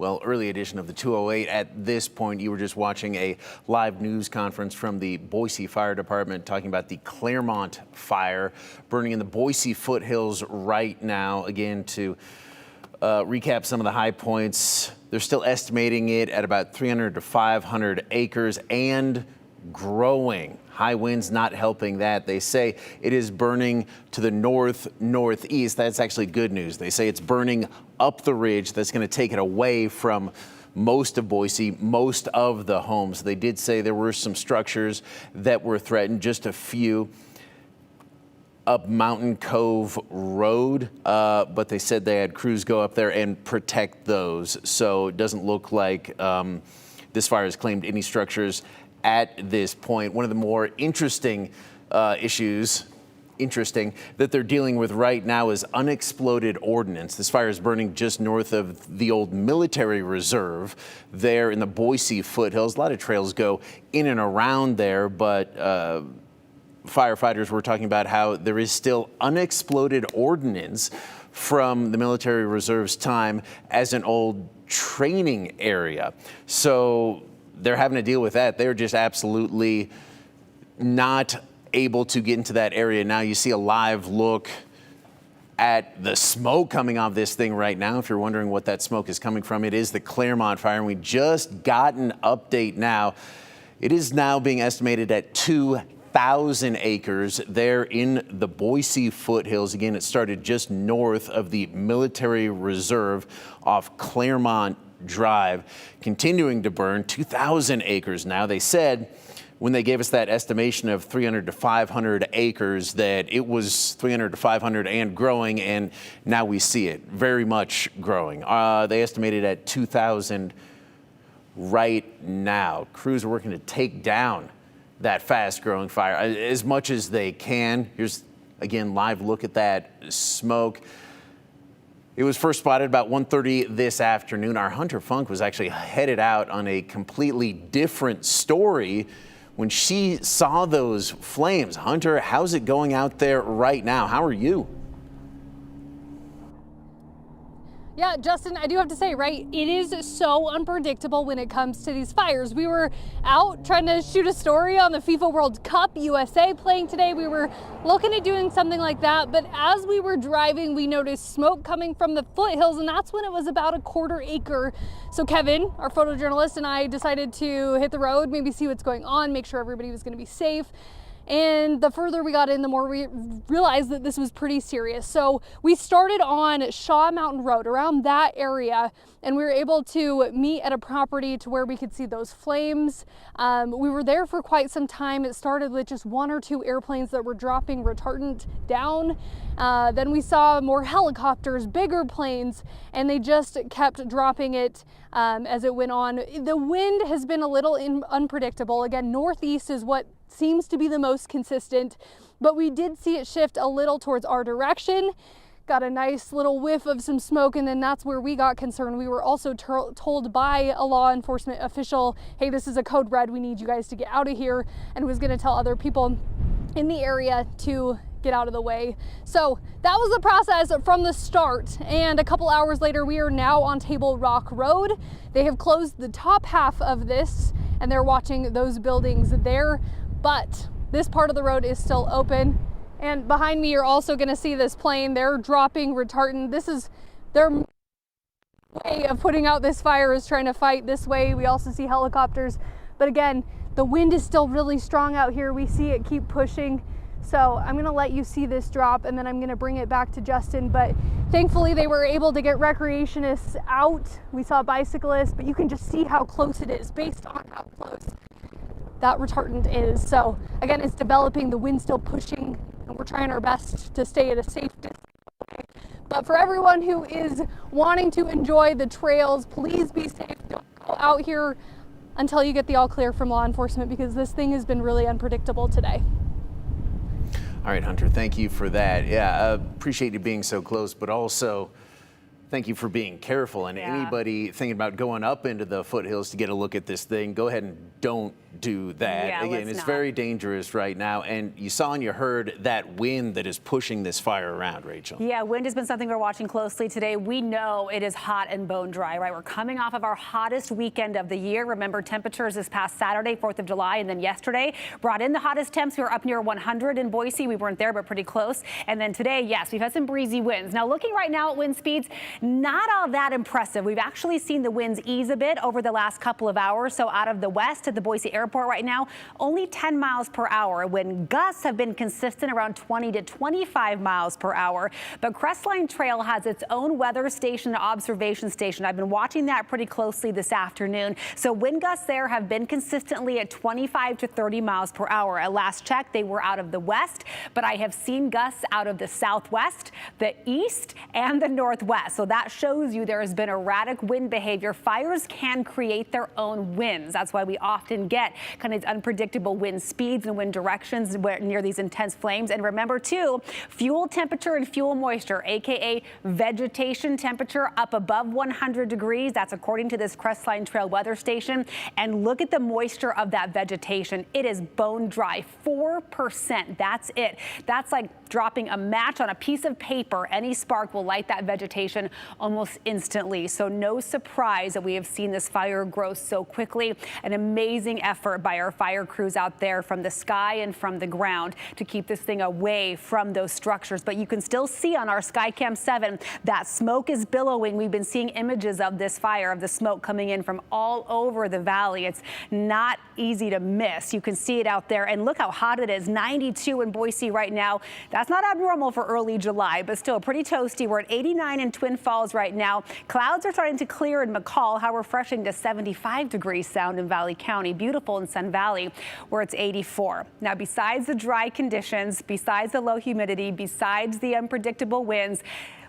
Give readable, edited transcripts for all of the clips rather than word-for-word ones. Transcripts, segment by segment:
Well, early edition of the 208. At this point, you were just watching a live news conference from the Boise Fire Department talking about the Claremont fire burning in the Boise Foothills right now. Again, to recap some of the high points, they're still estimating it at about 300 to 500 acres and growing. High winds not helping that. They say it is burning to the northeast. That's actually good news. They say it's burning up the ridge. That's going to take it away from most of Boise, most of the homes. They did say there were some structures that were threatened, just a few up Mountain Cove Road, but they said they had crews go up there and protect those. So it doesn't look like this fire has claimed any structures at this point. One of the more interesting issues that they're dealing with right now is unexploded ordnance. This fire is burning just north of the old military reserve there in the Boise Foothills. A lot of trails go in and around there, but firefighters were talking about how there is still unexploded ordnance from the military reserve's time as an old training area. So they're having to deal with that. They're just absolutely not able to get into that area. Now you see a live look at the smoke coming off this thing right now. If you're wondering what that smoke is coming from, it is the Claremont fire. And we just got an update now. It is now being estimated at 2,000 acres there in the Boise Foothills. Again, it started just north of the military reserve off Claremont Drive, continuing to burn 2,000 acres now. They said when they gave us that estimation of 300 to 500 acres that it was 300 to 500 and growing, and now we see it very much growing. They estimated at 2,000 right now. Crews are working to take down that fast growing fire as much as they can. Here's again live look at that smoke. It was first spotted about 1:30 this afternoon. Our Hunter Funk was actually headed out on a completely different story when she saw those flames. Hunter, how's it going out there right now? How are you? Yeah, Justin, I do have to say, right, it is so unpredictable when it comes to these fires. We were out trying to shoot a story on the FIFA World Cup, USA playing today. We were looking at doing something like that, but as we were driving, we noticed smoke coming from the foothills, and that's when it was about a quarter acre. So Kevin, our photojournalist, and I decided to hit the road, maybe see what's going on, make sure everybody was going to be safe. And the further we got in, the more we realized that this was pretty serious. So we started on Shaw Mountain Road, around that area, and we were able to meet at a property to where we could see those flames. We were there for quite some time. It started with just 1 or 2 airplanes that were dropping retardant down. Then we saw more helicopters, bigger planes, and they just kept dropping it as it went on. The wind has been a little unpredictable. Again, northeast is what seems to be the most consistent, but we did see it shift a little towards our direction. Got a nice little whiff of some smoke, and then that's where we got concerned. We were also told by a law enforcement official, hey, this is a code red, we need you guys to get out of here, and was going to tell other people in the area to get out of the way. So that was the process from the start, and a couple hours later we are now on Table Rock Road. They have closed the top half of this and they're watching those buildings there, but this part of the road is still open. And behind me you're also going to see this plane. They're dropping retardant. This is their way of putting out this fire, is trying to fight this way. We also see helicopters, but again, the wind is still really strong out here. We see it keep pushing. So I'm gonna let you see this drop, and then I'm gonna bring it back to Justin. But thankfully they were able to get recreationists out. We saw bicyclists, but you can just see how close it is based on how close that retardant is. So again, it's developing, the wind's still pushing, and we're trying our best to stay at a safe distance. But for everyone who is wanting to enjoy the trails, please be safe. Don't go out here until you get the all clear from law enforcement, because this thing has been really unpredictable today. All right, Hunter, thank you for that. Yeah, appreciate you being so close, but also Thank you for being careful. And Yeah. anybody thinking about going up into the foothills to get a look at this thing, go ahead and don't do that. Yeah, Again, let's it's not. very dangerous right now. And you saw and you heard that wind that is pushing this fire around, Rachel. Yeah, wind has been something we're watching closely today. We know it is hot and bone dry, right? We're coming off of our hottest weekend of the year. Remember, temperatures this past Saturday, 4th of July, and then yesterday brought in the hottest temps. We were up near 100 in Boise. We weren't there, but pretty close. And then today, yes, we've had some breezy winds. Now, looking right now at wind speeds, not all that impressive. We've actually seen the winds ease a bit over the last couple of hours. So out of the west at the Boise airport right now, only 10 miles per hour. Wind gusts have been consistent around 20 to 25 miles per hour. But Crestline Trail has its own weather station and observation station. I've been watching that pretty closely this afternoon. So wind gusts there have been consistently at 25 to 30 miles per hour. At last check, they were out of the west, but I have seen gusts out of the southwest, the east, and the northwest. So that shows you there has been erratic wind behavior. Fires can create their own winds. That's why we often get kind of unpredictable wind speeds and wind directions near these intense flames. And remember too, fuel temperature and fuel moisture, aka vegetation temperature, up above 100 degrees. That's according to this Crestline Trail weather station. And look at the moisture of that vegetation. It is bone dry, 4%. That's it. That's like dropping a match on a piece of paper. Any spark will light that vegetation almost instantly. So no surprise that we have seen this fire grow so quickly. An amazing effort by our fire crews out there from the sky and from the ground to keep this thing away from those structures. But you can still see on our Skycam 7 that smoke is billowing. We've been seeing images of this fire, of the smoke coming in from all over the valley. It's not easy to miss. You can see it out there. And look how hot it is. 92 in Boise right now. That's not abnormal for early July, but still pretty toasty. We're at 89 in Twin Falls right now. Clouds are starting to clear in McCall. How refreshing to 75 degrees sound in Valley County. Beautiful in Sun Valley, where it's 84. Now, besides the dry conditions, besides the low humidity, besides the unpredictable winds,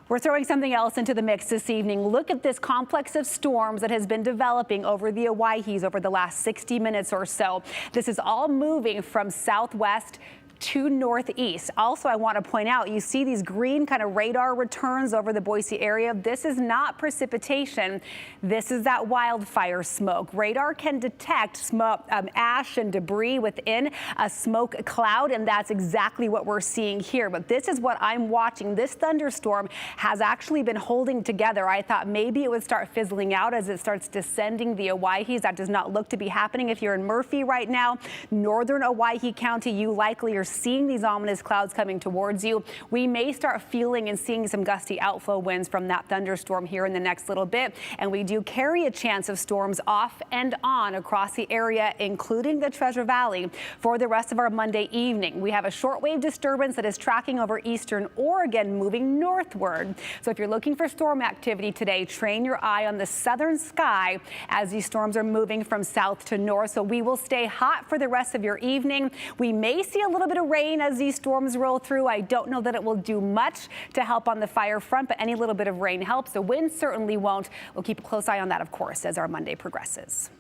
we're throwing something else into the mix this evening. Look at this complex of storms that has been developing over the Owyhees over the last 60 minutes or so. This is all moving from southwest to northeast. Also, I want to point out, you see these green kind of radar returns over the Boise area. This is not precipitation. This is that wildfire smoke. Radar can detect smoke, ash and debris within a smoke cloud, and that's exactly what we're seeing here. But this is what I'm watching. This thunderstorm has actually been holding together. I thought maybe it would start fizzling out as it starts descending the Owyhees. That does not look to be happening. If you're in Murphy right now, northern Owyhee County, you likely are seeing these ominous clouds coming towards you. We may start feeling and seeing some gusty outflow winds from that thunderstorm here in the next little bit. And we do carry a chance of storms off and on across the area, including the Treasure Valley, for the rest of our Monday evening. We have a shortwave disturbance that is tracking over eastern Oregon, moving northward. So if you're looking for storm activity today, train your eye on the southern sky as these storms are moving from south to north. So we will stay hot for the rest of your evening. We may see a little bit of rain as these storms roll through. I don't know that it will do much to help on the fire front, but any little bit of rain helps. The wind certainly won't. We'll keep a close eye on that, of course, as our Monday progresses.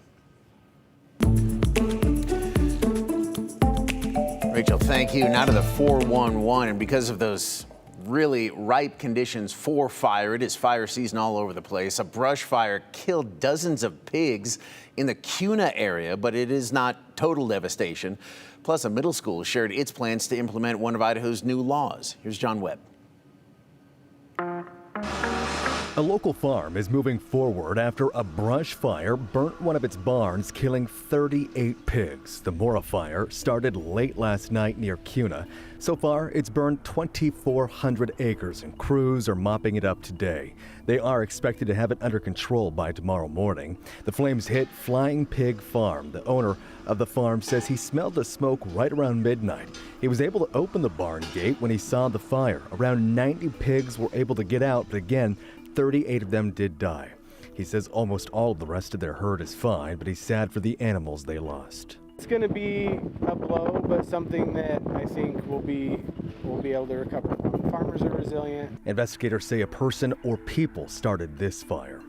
Rachel, thank you. Now to the 411, and because of those really ripe conditions for fire, it is fire season all over the place. A brush fire killed dozens of pigs in the Kuna area, but it is not total devastation. Plus, a middle school shared its plans to implement one of Idaho's new laws. Here's John Webb. A local farm is moving forward after a brush fire burnt one of its barns, killing 38 pigs. The Mora fire started late last night near Kuna. So far, it's burned 2,400 acres, and crews are mopping it up today. They are expected to have it under control by tomorrow morning. The flames hit Flying Pig Farm. The owner of the farm says he smelled the smoke right around midnight. He was able to open the barn gate when he saw the fire. Around 90 pigs were able to get out, but again, 38 of them did die. He says almost all of the rest of their herd is fine, but he's sad for the animals they lost. It's going to be a blow, but something that I think we'll be able to recover from. Farmers are resilient. Investigators say a person or people started this fire.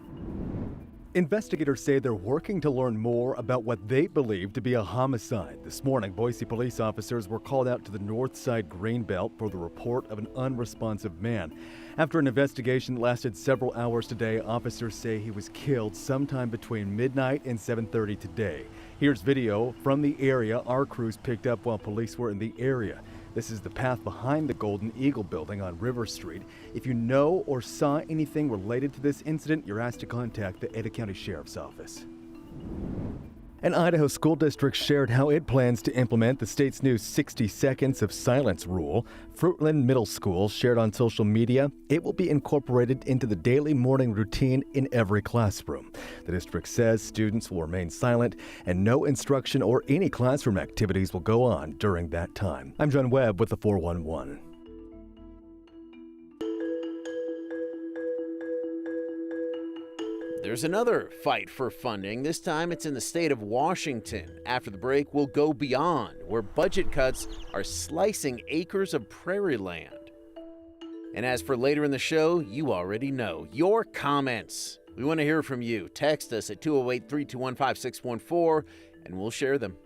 Investigators say they're working to learn more about what they believe to be a homicide. This morning, Boise police officers were called out to the north side Greenbelt for the report of an unresponsive man. After an investigation that lasted several hours today, officers say he was killed sometime between midnight and 7:30 today. Here's video from the area our crews picked up while police were in the area. This is the path behind the Golden Eagle building on River Street. If you know or saw anything related to this incident, you're asked to contact the Ada County Sheriff's Office. An Idaho school district shared how it plans to implement the state's new 60 seconds of silence rule. Fruitland Middle School shared on social media it will be incorporated into the daily morning routine in every classroom. The district says students will remain silent and no instruction or any classroom activities will go on during that time. I'm John Webb with the 411. There's another fight for funding. This time it's in the state of Washington. After the break, we'll go beyond, where budget cuts are slicing acres of prairie land. And as for later in the show, you already know your comments. We want to hear from you. Text us at 208-321-5614 and we'll share them.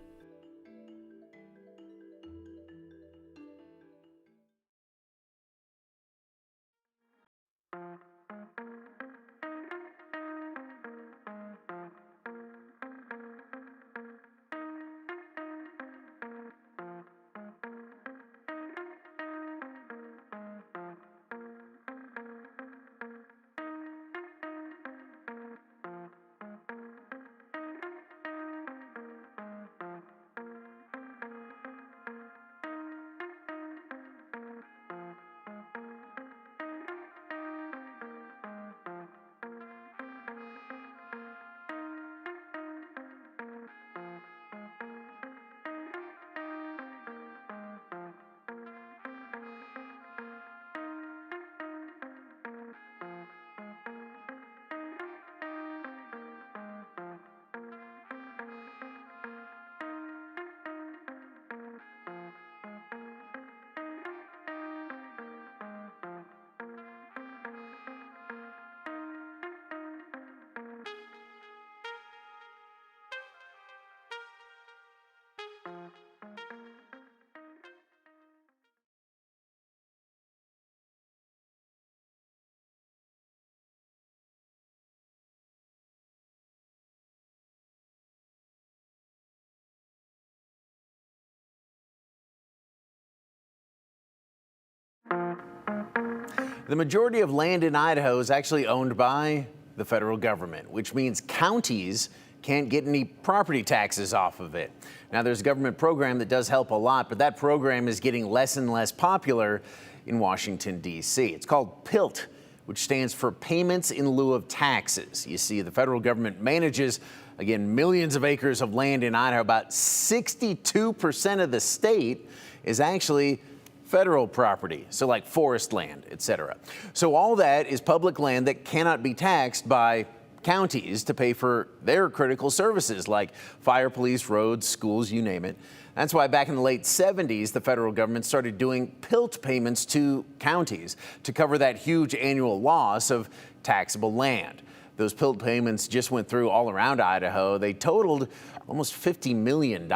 The majority of land in Idaho is actually owned by the federal government, which means counties can't get any property taxes off of it. Now, there's a government program that does help a lot, but that program is getting less and less popular in Washington, D.C. It's called PILT, which stands for Payments in Lieu of Taxes. You see, the federal government manages, again, millions of acres of land in Idaho. About 62% of the state is actually federal property, so like forest land, etc. So all that is public land that cannot be taxed by counties to pay for their critical services like fire, police, roads, schools, you name it. That's why back in the late 70s, the federal government started doing PILT payments to counties to cover that huge annual loss of taxable land. Those PILT payments just went through all around Idaho. They totaled almost $50 million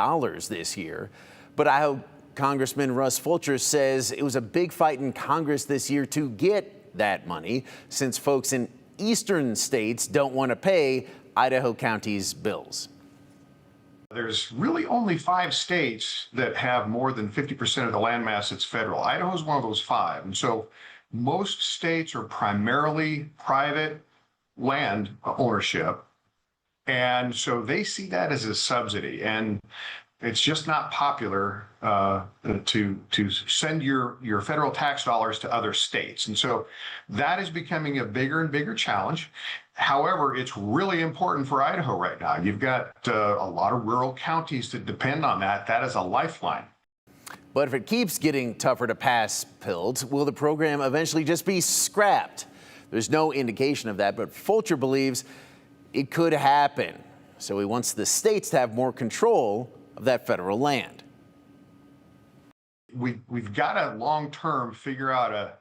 this year. But Idaho Congressman Russ Fulcher says it was a big fight in Congress this year to get that money, since folks in eastern states don't want to pay Idaho counties' bills. There's really only 5 states that have more than 50% of the landmass that's federal. Idaho is one of those 5. And so most states are primarily private land ownership. And so they see that as a subsidy. And it's just not popular to send your federal tax dollars to other states. And so that is becoming a bigger and bigger challenge. However, it's really important for Idaho right now. You've got a lot of rural counties that depend on that. That is a lifeline. But if it keeps getting tougher to pass PILT, will the program eventually just be scrapped? There's no indication of that, but Fulcher believes it could happen. So he wants the states to have more control of that federal land. We've got to long-term figure out a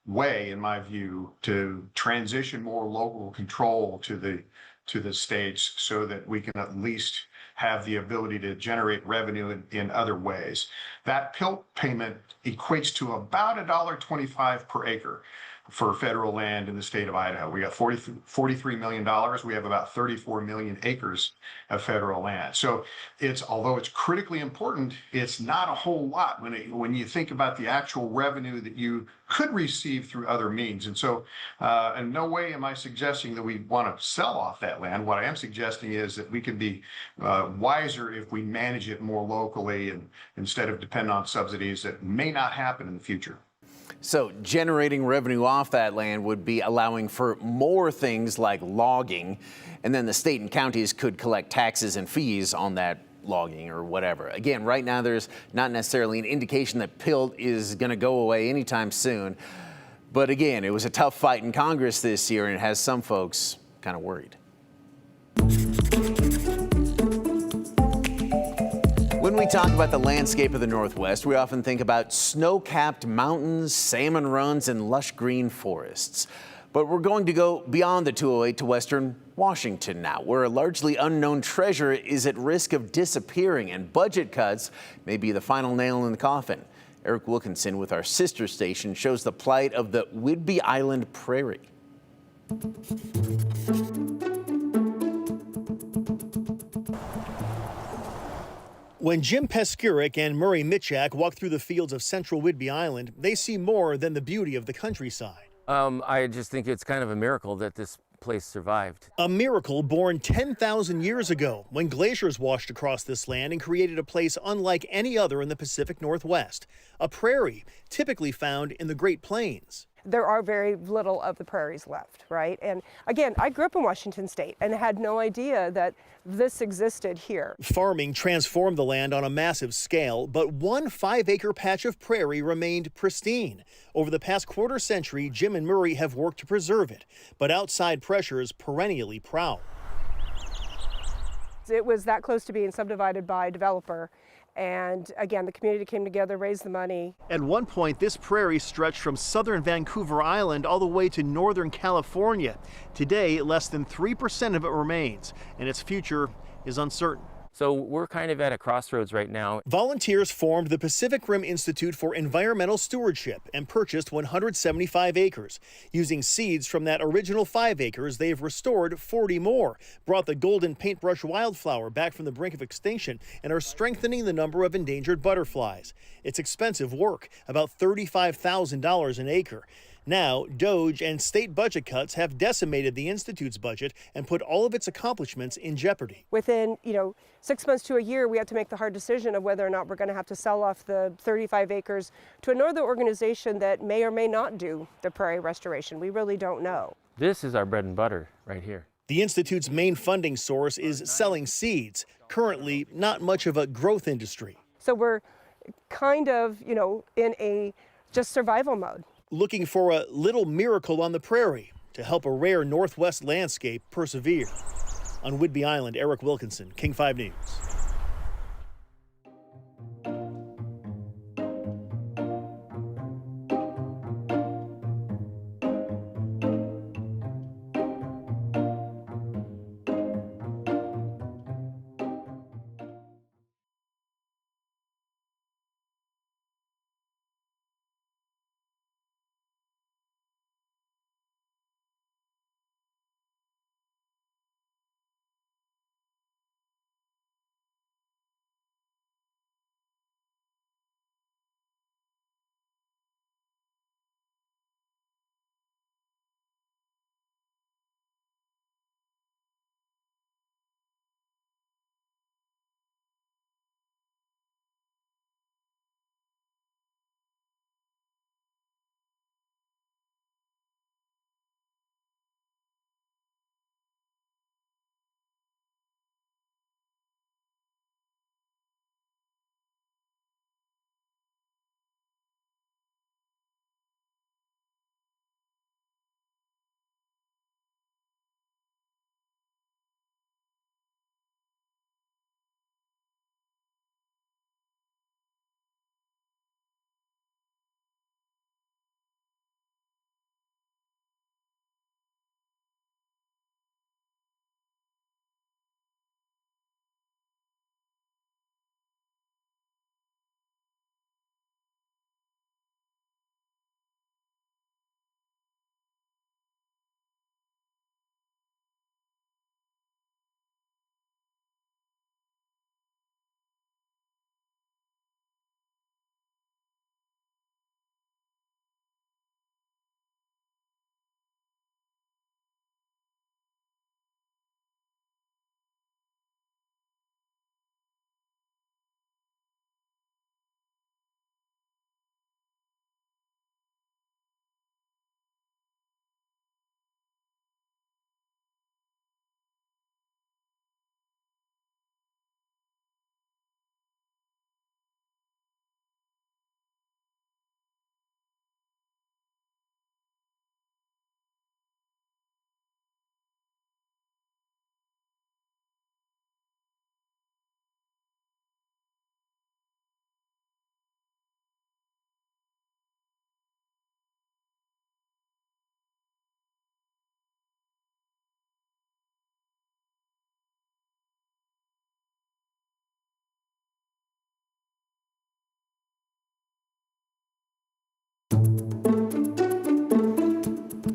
way, in my view, to transition more local control to to the states so that we can at least have the ability to generate revenue in other ways. That PILT payment equates to about $1.25 per acre for federal land in the state of Idaho. We got $43 million. We have about 34 million acres of federal land. So although it's critically important, it's not a whole lot when you think about the actual revenue that you could receive through other means. And so in no way am I suggesting that we want to sell off that land. What I am suggesting is that we can be wiser if we manage it more locally and instead of depend on subsidies that may not happen in the future. So generating revenue off that land would be allowing for more things like logging, and then the state and counties could collect taxes and fees on that logging or whatever. Again, right now there's not necessarily an indication that PILT is going to go away anytime soon. But again, it was a tough fight in Congress this year, and it has some folks kind of worried. When we talk about the landscape of the Northwest, we often think about snow-capped mountains, salmon runs, and lush green forests. But we're going to go beyond the 208 to western Washington now, where a largely unknown treasure is at risk of disappearing, and budget cuts may be the final nail in the coffin. Eric Wilkinson with our sister station shows the plight of the Whidbey Island Prairie. When Jim Pescurick and Murray Mitchak walk through the fields of central Whidbey Island, they see more than the beauty of the countryside. I just think it's kind of a miracle that this place survived. A miracle born 10,000 years ago when glaciers washed across this land and created a place unlike any other in the Pacific Northwest, a prairie typically found in the Great Plains. There are very little of the prairies left, right? And again, I grew up in Washington State and had no idea that this existed here. Farming transformed the land on a massive scale, but one 5-acre patch of prairie remained pristine. Over the past quarter century, Jim and Murray have worked to preserve it, but outside pressures perennially prowl. It was that close to being subdivided by a developer. And again, the community came together, raised the money. At one point, this prairie stretched from southern Vancouver Island all the way to northern California. Today, less than 3% of it remains, and its future is uncertain. So we're kind of at a crossroads right now. Volunteers formed the Pacific Rim Institute for Environmental Stewardship and purchased 175 acres. Using seeds from that original 5 acres, they've restored 40 more, brought the golden paintbrush wildflower back from the brink of extinction, and are strengthening the number of endangered butterflies. It's expensive work, about $35,000 an acre. Now, DOGE and state budget cuts have decimated the Institute's budget and put all of its accomplishments in jeopardy. Within, 6 months to a year, we have to make the hard decision of whether or not we're going to have to sell off the 35 acres to another organization that may or may not do the prairie restoration. We really don't know. This is our bread and butter right here. The Institute's main funding source is selling seeds, currently not much of a growth industry. So we're kind of, in a just survival mode. Looking for a little miracle on the prairie to help a rare Northwest landscape persevere. On Whidbey Island, Eric Wilkinson, King 5 News.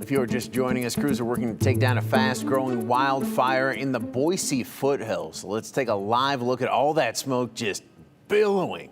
If you're just joining us, crews are working to take down a fast-growing wildfire in the Boise Foothills. Let's take a live look at all that smoke just billowing,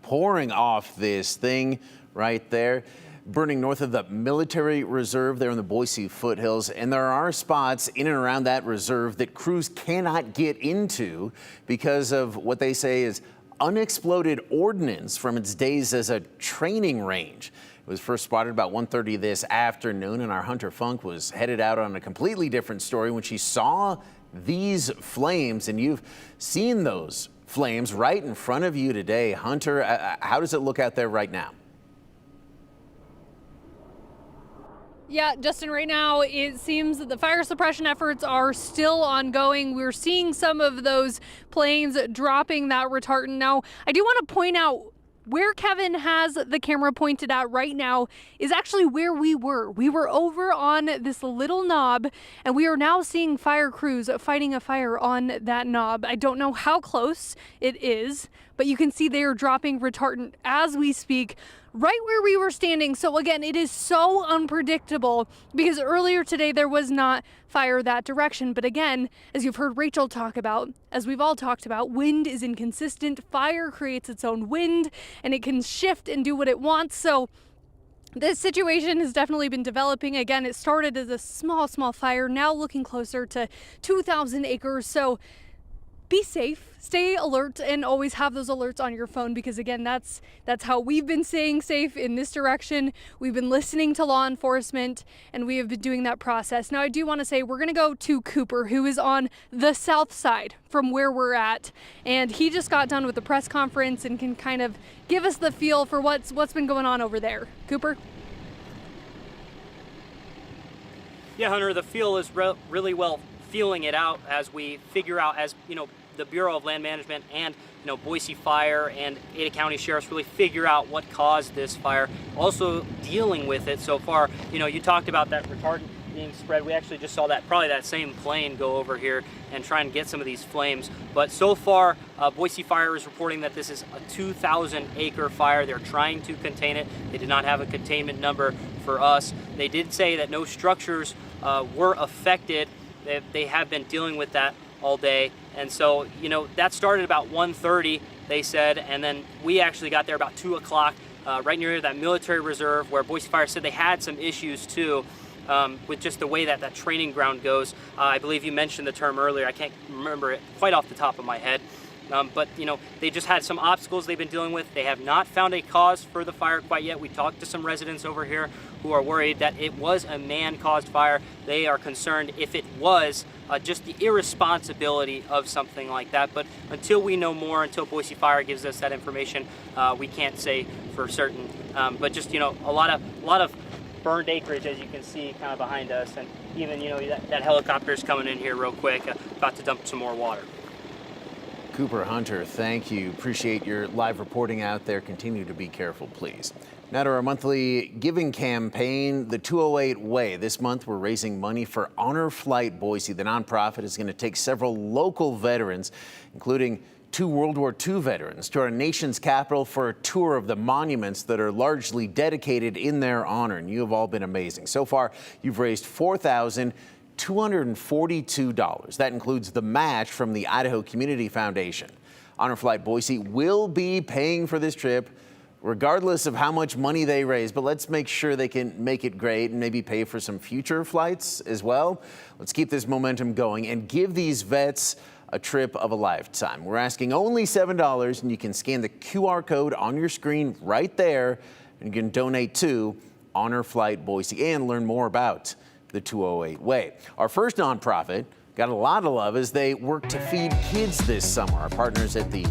pouring off this thing right there, burning north of the military reserve there in the Boise Foothills. And there are spots in and around that reserve that crews cannot get into because of what they say is unexploded ordnance from its days as a training range. It was first spotted about 1:30 this afternoon, and our Hunter Funk was headed out on a completely different story when she saw these flames, and you've seen those flames right in front of you today. Hunter, how does it look out there right now? Yeah, Justin, right now it seems that the fire suppression efforts are still ongoing. We're seeing some of those planes dropping that retardant. Now, I do want to point out where Kevin has the camera pointed at right now is actually where we were. We were over on this little knob, and we are now seeing fire crews fighting a fire on that knob. I don't know how close it is, but you can see they are dropping retardant as we speak, right where we were standing. So again, it is so unpredictable because earlier today there was not fire that direction. But again, as you've heard Rachel talk about, as we've all talked about, wind is inconsistent. Fire creates its own wind and it can shift and do what it wants. So this situation has definitely been developing. Again, it started as a small fire, now looking closer to 2,000 acres. So be safe, stay alert, and always have those alerts on your phone because again, that's how we've been staying safe in this direction. We've been listening to law enforcement and we have been doing that process. Now I do want to say we're gonna go to Cooper, who is on the south side from where we're at, and he just got done with the press conference and can kind of give us the feel for what's been going on over there. Cooper? Yeah, Hunter, the feel is really well feeling it out as we figure out, as you know, the Bureau of Land Management and Boise Fire and Ada County Sheriffs really figure out what caused this fire, also dealing with it so far. You talked about that retardant being spread. We actually just saw that same plane go over here and try and get some of these flames. But so far, Boise Fire is reporting that this is a 2,000 acre fire. They're trying to contain it. They did not have a containment number for us. They did say that no structures were affected. They have been dealing with that all day. And so, that started about 1:30, they said, and then we actually got there about 2 o'clock, right near that military reserve where Boise Fire said they had some issues too, with just the way that training ground goes. I believe you mentioned the term earlier. I can't remember it quite off the top of my head. But they just had some obstacles they've been dealing with. They have not found a cause for the fire quite yet. We talked to some residents over here who are worried that it was a man-caused fire. They are concerned if it was just the irresponsibility of something like that. But until we know more, until Boise Fire gives us that information, we can't say for certain. But just a lot of burned acreage, as you can see kind of behind us, and even that helicopter's coming in here real quick, about to dump some more water. Cooper, Hunter, thank you. Appreciate your live reporting out there. Continue to be careful, please. Now to our monthly giving campaign, the 208 Way. This month, we're raising money for Honor Flight Boise. The nonprofit is going to take several local veterans, including 2 World War II veterans, to our nation's capital for a tour of the monuments that are largely dedicated in their honor. And you have all been amazing. So far, you've raised $4,242. That includes the match from the Idaho Community Foundation. Honor Flight Boise will be paying for this trip regardless of how much money they raise, but let's make sure they can make it great and maybe pay for some future flights as well. Let's keep this momentum going and give these vets a trip of a lifetime. We're asking only $7, and you can scan the QR code on your screen right there, and you can donate to Honor Flight Boise and learn more about the 208 Way. Our first nonprofit got a lot of love as they work to feed kids this summer. Our partners at the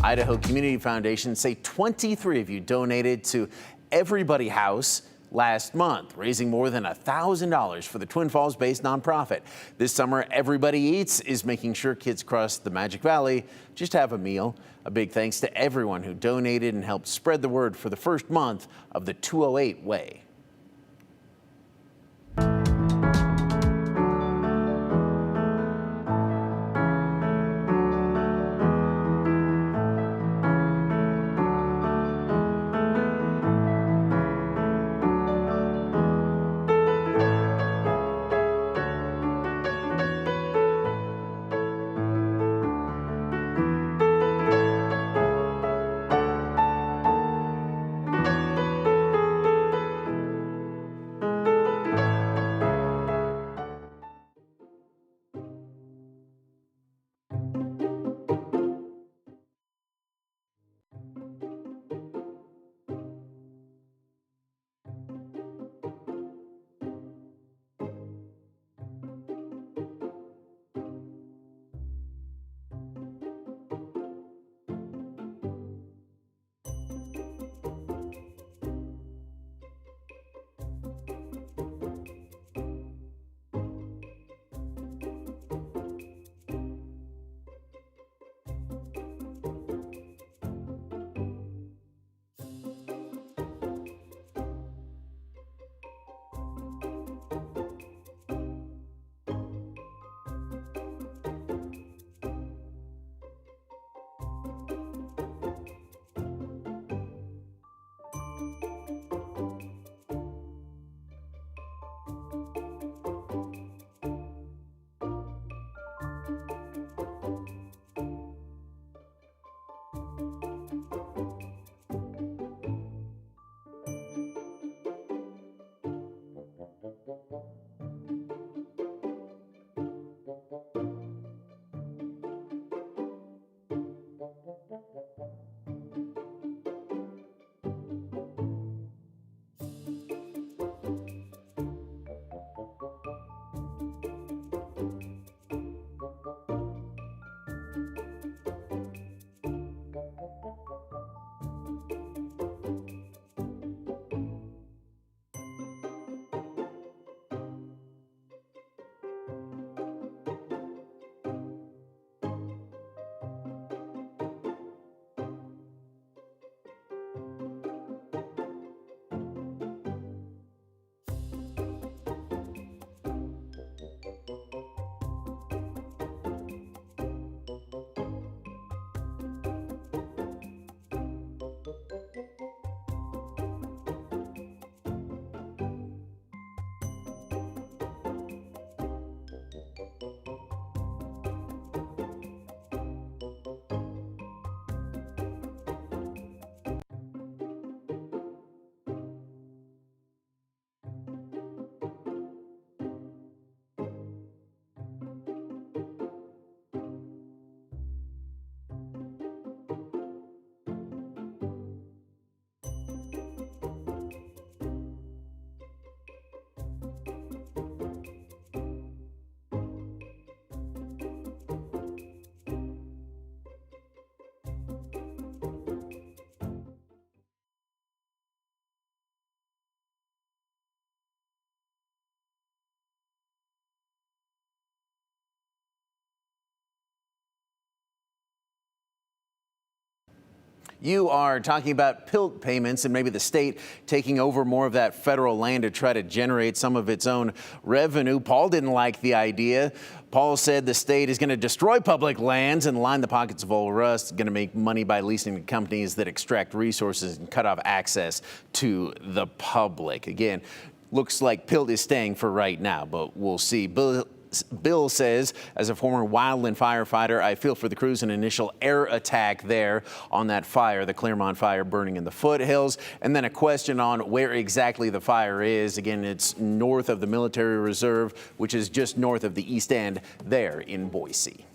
Idaho Community Foundation say 23 of you donated to Everybody House last month, raising more than $1,000 for the Twin Falls-based nonprofit. This summer, Everybody Eats is making sure kids across the Magic Valley just have a meal. A big thanks to everyone who donated and helped spread the word for the first month of the 208 Way. You are talking about PILT payments and maybe the state taking over more of that federal land to try to generate some of its own revenue. Paul didn't like the idea. Paul said the state is going to destroy public lands and line the pockets of old rust, going to make money by leasing to companies that extract resources and cut off access to the public. Again, looks like PILT is staying for right now, but we'll see. Bill says, as a former wildland firefighter, I feel for the crews. An initial air attack there on that fire, the Claremont fire burning in the foothills. And then a question on where exactly the fire is. Again, it's north of the military reserve, which is just north of the East End there in Boise.